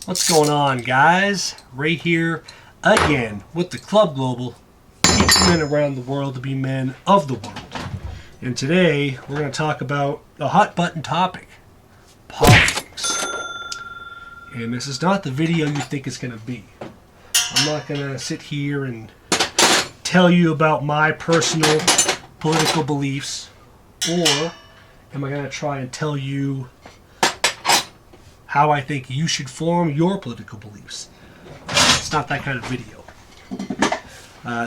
What's going on, guys? Ray here again with the Club Global, teaching men around the world to be men of the world. And today we're going to talk about a hot button topic, politics. And this is not the video you think it's going to be. I'm not going to sit here and tell you about my personal political beliefs, or am I going to try and tell you how I think you should form your political beliefs. It's not that kind of video.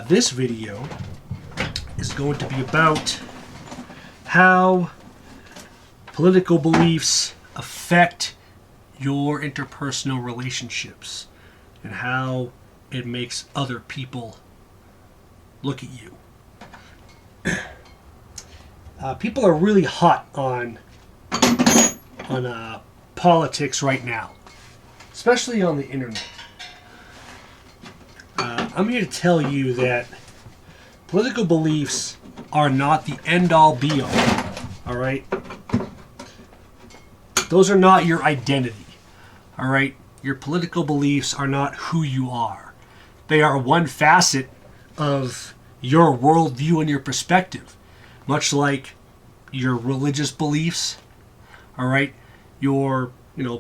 This video is going to be about how political beliefs affect your interpersonal relationships and how it makes other people look at you. People are really hot on politics right now, especially on the internet. I'm here to tell you that political beliefs are not the end-all be-all. All right, those are not your identity. All right, your political beliefs are not who you are. They are one facet of your worldview and your perspective, much like your religious beliefs. All right, your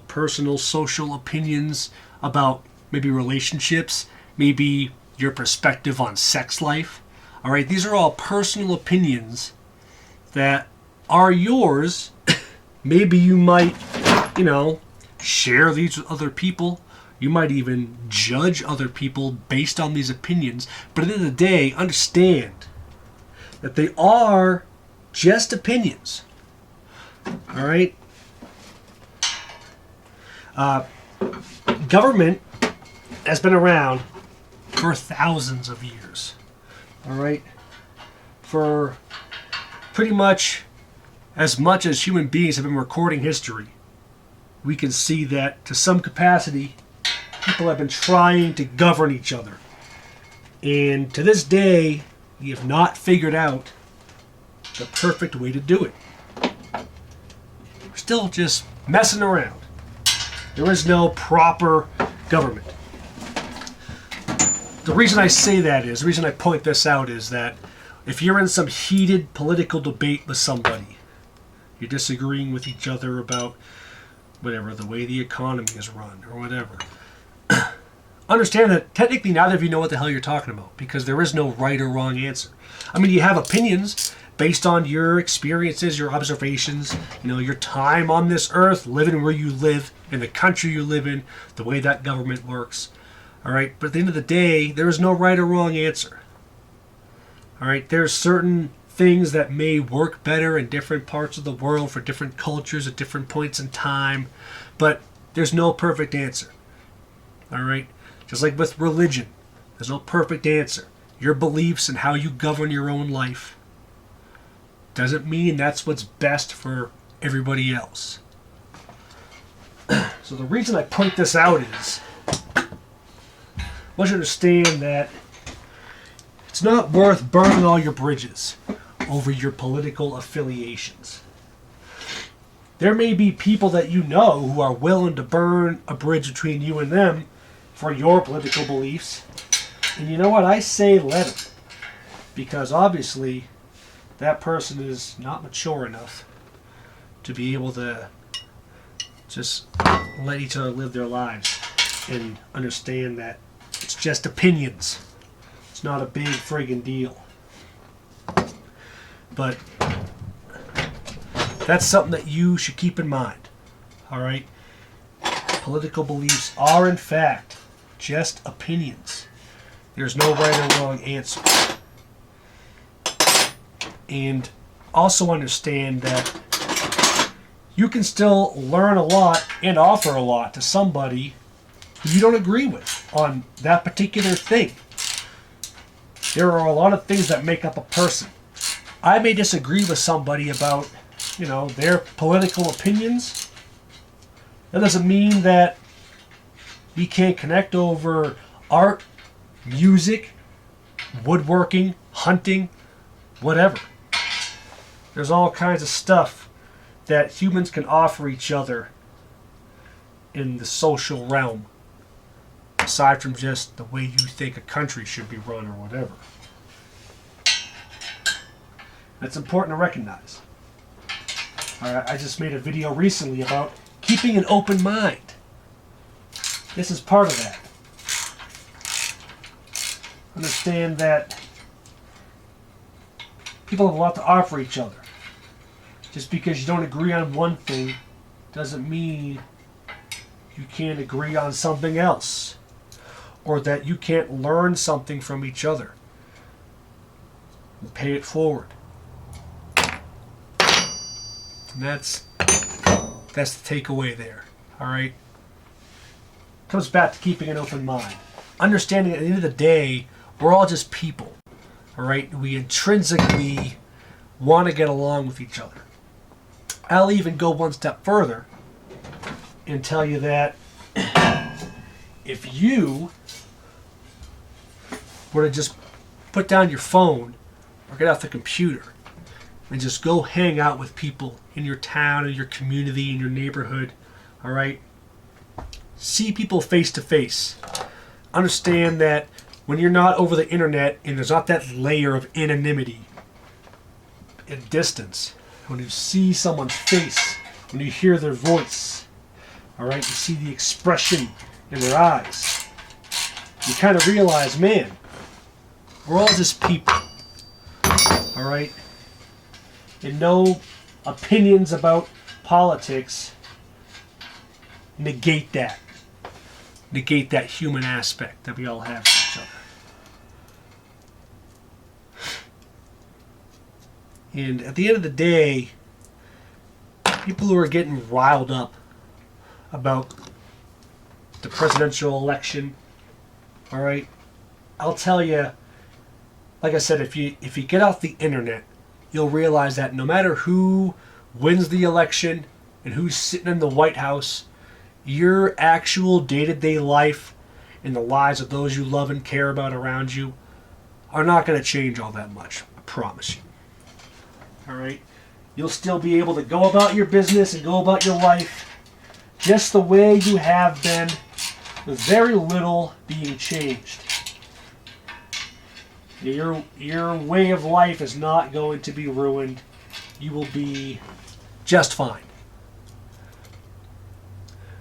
personal social opinions about maybe relationships, maybe your perspective on sex life. All right, these are all personal opinions that are yours. Maybe you might share these with other people. You might even judge other people based on these opinions. But at the end of the day, understand that they are just opinions. All right. Government has been around for thousands of years. All right, for pretty much as human beings have been recording history, we can see that to some capacity, people have been trying to govern each other, and to this day, we have not figured out the perfect way to do it. We're still just messing around. There is no proper government. The reason I say that is, the reason I point this out is that if you're in some heated political debate with somebody, you're disagreeing with each other about whatever, the way the economy is run or whatever, understand that technically neither of you know what the hell you're talking about, because there is no right or wrong answer. I mean, you have opinions based on your experiences, your observations, your time on this earth, living where you live, in the country you live in, the way that government works. All right, but at the end of the day, there is no right or wrong answer. All right, there's certain things that may work better in different parts of the world for different cultures at different points in time, but there's no perfect answer. All right, just like with religion, there's no perfect answer. Your beliefs and how you govern your own life doesn't mean that's what's best for everybody else. So the reason I point this out is, I want you to understand that it's not worth burning all your bridges over your political affiliations. There may be people that you know who are willing to burn a bridge between you and them for your political beliefs. And you know what? I say let them. Because obviously that person is not mature enough to be able to just let each other live their lives and understand that it's just opinions. It's not a big friggin' deal. But that's something that you should keep in mind. All right? Political beliefs are, in fact, just opinions. There's no right or wrong answer. And also understand that you can still learn a lot and offer a lot to somebody who you don't agree with on that particular thing. There are a lot of things that make up a person. I may disagree with somebody about, their political opinions. That doesn't mean that we can't connect over art, music, woodworking, hunting, whatever. There's all kinds of stuff that humans can offer each other in the social realm, aside from just the way you think a country should be run or whatever. That's important to recognize. Alright, I just made a video recently about keeping an open mind. This is part of that. Understand that people have a lot to offer each other. Just because you don't agree on one thing doesn't mean you can't agree on something else, or that you can't learn something from each other and pay it forward. And that's the takeaway there. All right. Comes back to keeping an open mind. Understanding at the end of the day, we're all just people. All right. We intrinsically want to get along with each other. I'll even go one step further and tell you that if you were to just put down your phone or get off the computer and just go hang out with people in your town, in your community, in your neighborhood, all right? See people face to face. Understand that when you're not over the internet and there's not that layer of anonymity and distance, when you see someone's face, when you hear their voice, all right, you see the expression in their eyes, you kind of realize, man, we're all just people, all right? And no opinions about politics negate that human aspect that we all have to each other. And at the end of the day, people who are getting riled up about the presidential election, all right, I'll tell you, like I said, if you get off the internet, you'll realize that no matter who wins the election and who's sitting in the White House, your actual day-to-day life and the lives of those you love and care about around you are not going to change all that much. I promise you. All right? You'll still be able to go about your business and go about your life just the way you have been, with very little being changed. Your way of life is not going to be ruined. You will be just fine.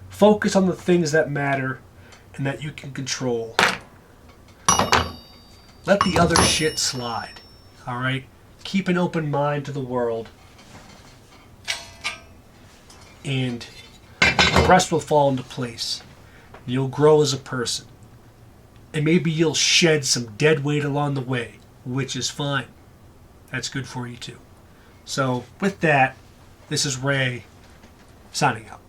Focus on the things that matter and that you can control. Let the other shit slide. All right? Keep an open mind to the world. And the rest will fall into place. You'll grow as a person. And maybe you'll shed some dead weight along the way, which is fine. That's good for you too. So, with that, this is Ray, signing out.